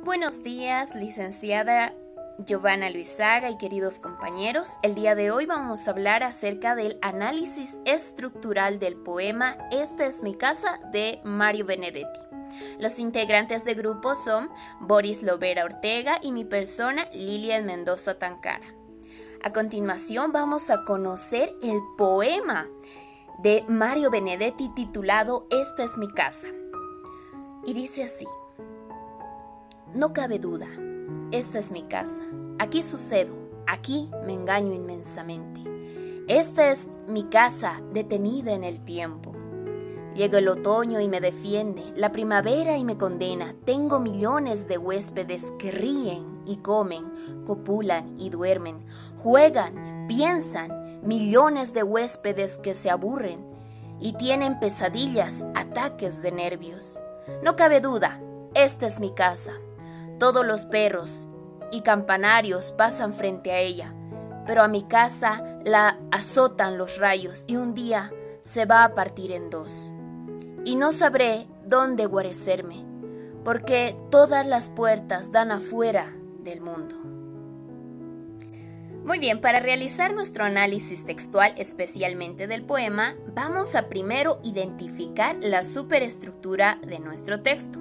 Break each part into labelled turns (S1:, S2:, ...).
S1: Buenos días, licenciada Giovanna Luizaga y queridos compañeros. El día de hoy vamos a hablar acerca del análisis estructural del poema Esta es mi casa de Mario Benedetti. Los integrantes del grupo son Boris Lovera Ortega y mi persona Lilian Mendoza Tancara. A continuación vamos a conocer el poema de Mario Benedetti titulado Esta es mi casa. Y dice así: no cabe duda, esta es mi casa. Aquí sucedo, aquí me engaño inmensamente. Esta es mi casa detenida en el tiempo. Llega el otoño y me defiende, la primavera y me condena. Tengo millones de huéspedes que ríen y comen, copulan y duermen, juegan, piensan. Millones de huéspedes que se aburren y tienen pesadillas, ataques de nervios. No cabe duda, esta es mi casa. Todos los perros y campanarios pasan frente a ella, pero a mi casa la azotan los rayos y un día se va a partir en dos. Y no sabré dónde guarecerme, porque todas las puertas dan afuera del mundo. Muy bien, para realizar nuestro análisis textual, especialmente del poema, vamos a primero identificar la superestructura de nuestro texto.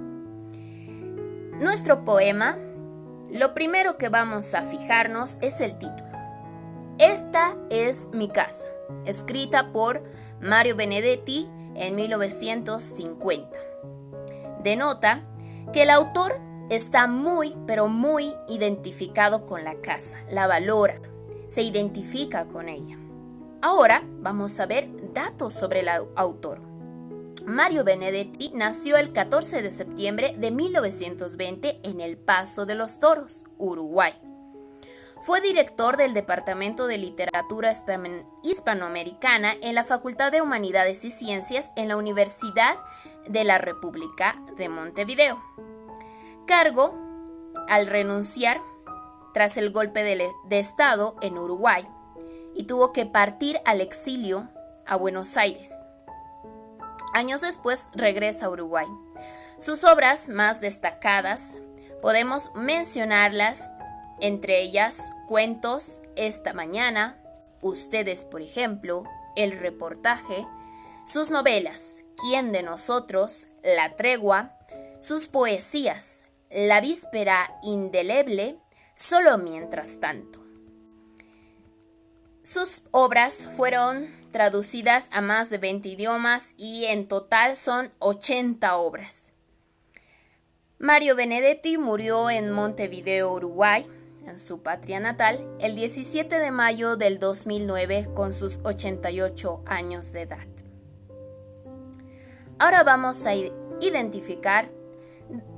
S1: Nuestro poema, lo primero que vamos a fijarnos es el título. Esta es mi casa, escrita por Mario Benedetti en 1950. Denota que el autor está muy, pero muy identificado con la casa, la valora, se identifica con ella. Ahora vamos a ver datos sobre el autor. Mario Benedetti nació el 14 de septiembre de 1920 en El Paso de los Toros, Uruguay. Fue director del Departamento de Literatura Hispanoamericana en la Facultad de Humanidades y Ciencias en la Universidad de la República de Montevideo. Cargo al renunciar tras el golpe de Estado en Uruguay y tuvo que partir al exilio a Buenos Aires. Años después regresa a Uruguay. Sus obras más destacadas podemos mencionarlas, entre ellas Cuentos, Esta Mañana, Ustedes por ejemplo, El Reportaje, sus novelas ¿Quién de nosotros?, La Tregua, sus poesías La Víspera Indeleble, Solo mientras tanto. Sus obras fueron traducidas a más de 20 idiomas y en total son 80 obras. Mario Benedetti murió en Montevideo, Uruguay, en su patria natal, el 17 de mayo del 2009 con sus 88 años de edad. Ahora vamos a identificar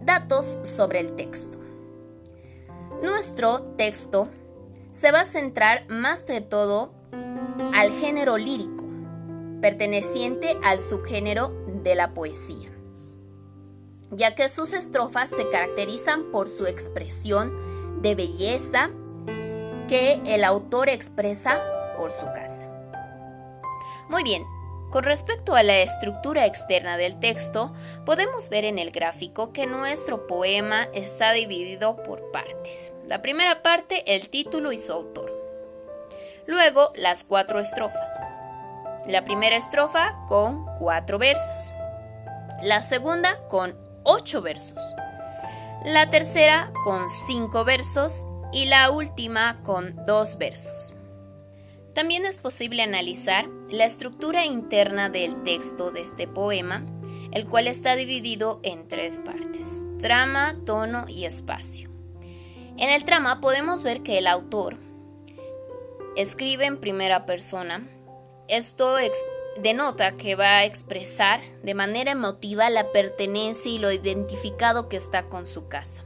S1: datos sobre el texto. Nuestro texto se va a centrar más de todo al género lírico, perteneciente al subgénero de la poesía, ya que sus estrofas se caracterizan por su expresión de belleza que el autor expresa por su casa. Muy bien, con respecto a la estructura externa del texto, podemos ver en el gráfico que nuestro poema está dividido por partes. La primera parte, el título y su autor. Luego, las 4 estrofas. La primera estrofa con 4 versos. La segunda con 8 versos. La tercera con 5 versos y la última con 2 versos. También es posible analizar la estructura interna del texto de este poema, el cual está dividido en 3 partes: trama, tono y espacio. En el trama podemos ver que el autor escribe en primera persona. Esto denota que va a expresar de manera emotiva la pertenencia y lo identificado que está con su casa.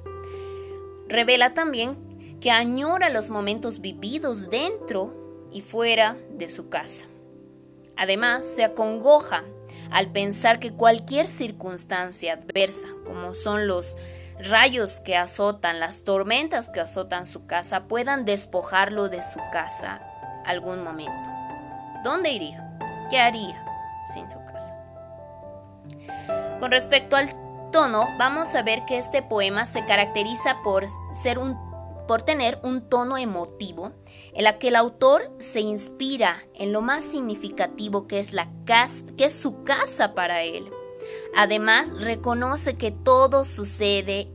S1: Revela también que añora los momentos vividos dentro y fuera de su casa. Además, se acongoja al pensar que cualquier circunstancia adversa, como son los rayos que azotan, las tormentas que azotan su casa, puedan despojarlo de su casa algún momento. ¿Dónde iría? ¿Qué haría sin su casa? Con respecto al tono, vamos a ver que este poema se caracteriza por tener un tono emotivo en la que el autor se inspira en lo más significativo que es su casa para él. Además, reconoce que todo sucede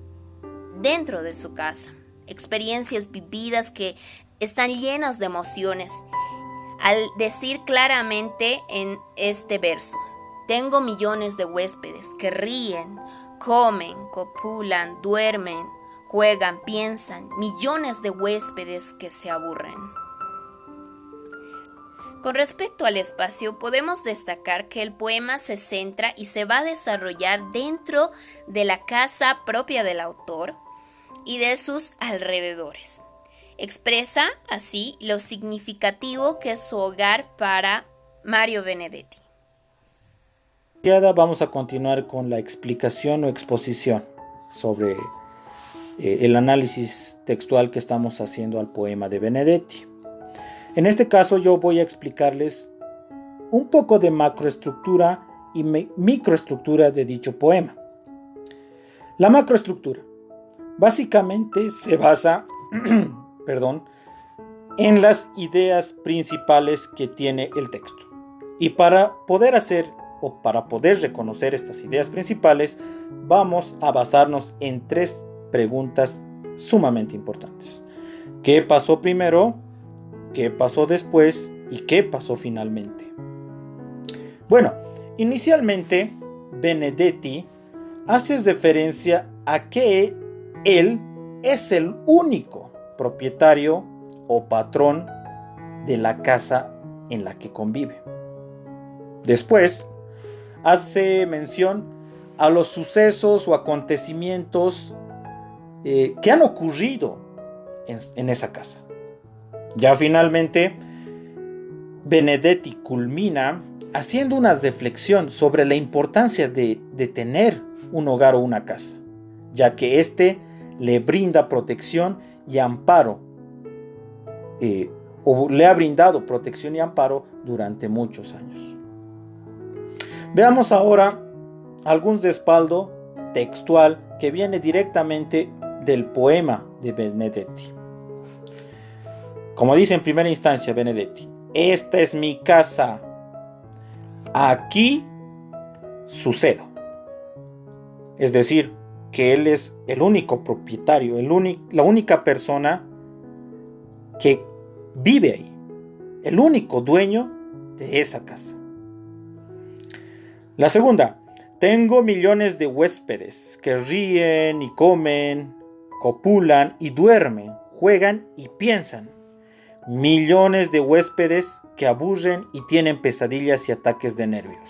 S1: dentro de su casa, experiencias vividas que están llenas de emociones. Al decir claramente en este verso: tengo millones de huéspedes que ríen, comen, copulan, duermen, juegan, piensan, millones de huéspedes que se aburren. Con respecto al espacio, podemos destacar que el poema se centra y se va a desarrollar dentro de la casa propia del autor y de sus alrededores. Expresa así lo significativo que es su hogar para Mario Benedetti.
S2: Vamos a continuar con la explicación o exposición sobre el análisis textual que estamos haciendo al poema de Benedetti. En este caso yo voy a explicarles un poco de macroestructura y microestructura de dicho poema. La macroestructura básicamente se basa en las ideas principales que tiene el texto. Y para poder reconocer estas ideas principales, vamos a basarnos en 3 preguntas sumamente importantes. ¿Qué pasó primero? ¿Qué pasó después? ¿Y qué pasó finalmente? Bueno, inicialmente Benedetti hace referencia a que él es el único propietario o patrón de la casa en la que convive. Después hace mención a los sucesos o acontecimientos que han ocurrido en esa casa. Ya finalmente, Benedetti culmina haciendo una reflexión sobre la importancia de tener un hogar o una casa, ya que éste le brinda protección y amparo, o le ha brindado protección y amparo durante muchos años. Veamos ahora algún respaldo textual que viene directamente del poema de Benedetti. Como dice en primera instancia Benedetti: esta es mi casa, aquí sucedo. Es decir, que él es el único propietario, la única persona que vive ahí, el único dueño de esa casa. La segunda: tengo millones de huéspedes que ríen y comen, copulan y duermen, juegan y piensan. Millones de huéspedes que aburren y tienen pesadillas y ataques de nervios.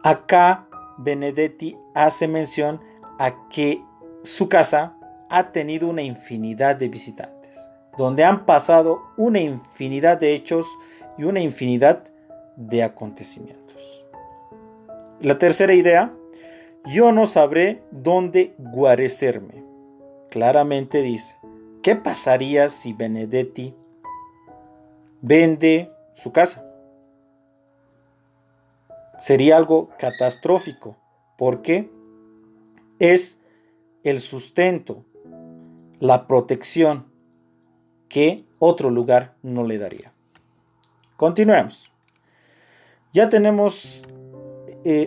S2: Acá Benedetti hace mención a que su casa ha tenido una infinidad de visitantes, donde han pasado una infinidad de hechos y una infinidad de acontecimientos. La tercera idea: yo no sabré dónde guarecerme. Claramente dice: ¿qué pasaría si Benedetti vende su casa? Sería algo catastrófico, porque es el sustento, la protección que otro lugar no le daría. Continuemos. Ya tenemos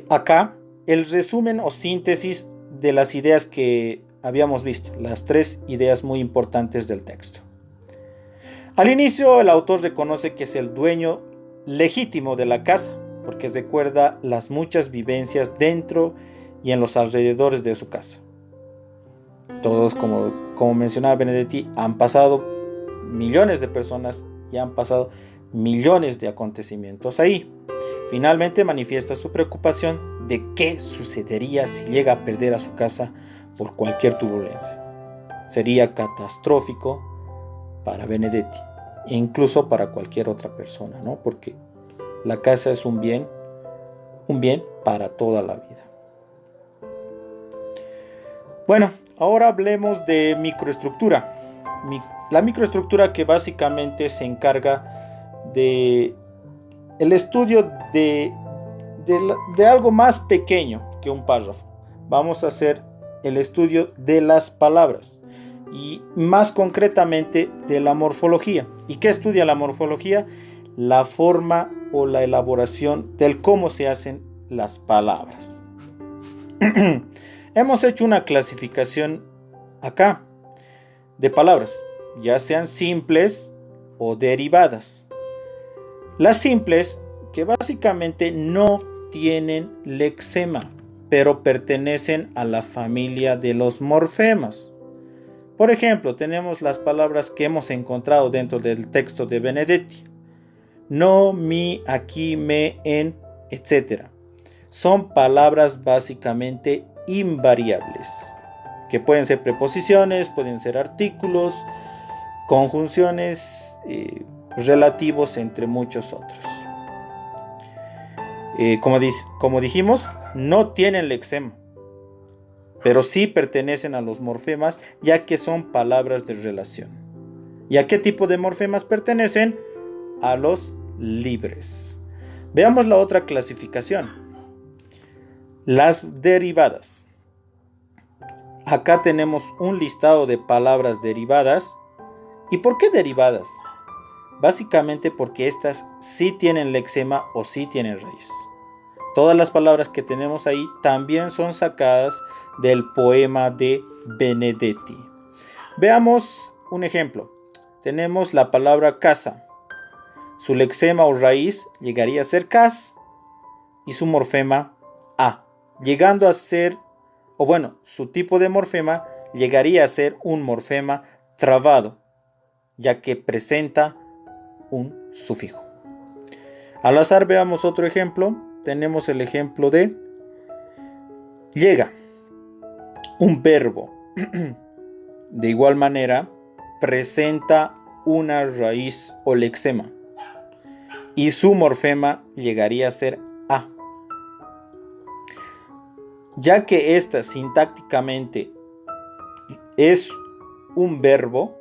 S2: acá el resumen o síntesis de las ideas que habíamos visto, las 3 ideas muy importantes del texto. Al inicio, el autor reconoce que es el dueño legítimo de la casa, porque recuerda las muchas vivencias dentro y en los alrededores de su casa. Todos, como mencionaba Benedetti, han pasado millones de personas y han pasado millones de acontecimientos ahí. Finalmente manifiesta su preocupación de qué sucedería si llega a perder a su casa por cualquier turbulencia. Sería catastrófico para Benedetti e incluso para cualquier otra persona, ¿no? Porque la casa es un bien para toda la vida. Bueno, ahora hablemos de microestructura. La microestructura, que básicamente se encarga de el estudio de algo más pequeño, que un párrafo. Vamos a hacer el estudio de las palabras y más concretamente de la morfología. ¿Y qué estudia la morfología? La forma o la elaboración del cómo se hacen las palabras. Hemos hecho una clasificación acá de palabras, ya sean simples o derivadas. Las simples, que básicamente no tienen lexema, pero pertenecen a la familia de los morfemas. Por ejemplo, tenemos las palabras que hemos encontrado dentro del texto de Benedetti. No, mi, aquí, me, en, etc. Son palabras básicamente invariables, que pueden ser preposiciones, pueden ser artículos, conjunciones, relativos, entre muchos otros. Como dijimos, no tienen lexema, pero sí pertenecen a los morfemas, ya que son palabras de relación. ¿Y a qué tipo de morfemas pertenecen? A los libres. Veamos la otra clasificación. Las derivadas. Acá tenemos un listado de palabras derivadas. ¿Y por qué derivadas? Básicamente porque estas sí tienen lexema o sí tienen raíz. Todas las palabras que tenemos ahí también son sacadas del poema de Benedetti. Veamos un ejemplo. Tenemos la palabra casa. Su lexema o raíz llegaría a ser cas y su morfema a, llegando a ser, su tipo de morfema llegaría a ser un morfema trabado, ya que presenta un sufijo. Al azar veamos otro ejemplo. Tenemos el ejemplo de llega, un verbo. De igual manera, presenta una raíz o lexema y su morfema llegaría a ser a. Ya que esta sintácticamente es un verbo,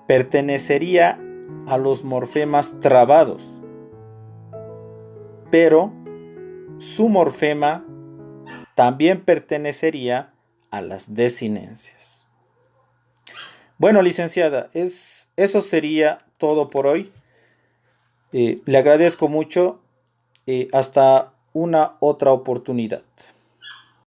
S2: pertenecería a los morfemas trabados, pero su morfema también pertenecería a las desinencias. Bueno, licenciada, eso sería todo por hoy. Le agradezco mucho. Hasta una otra oportunidad.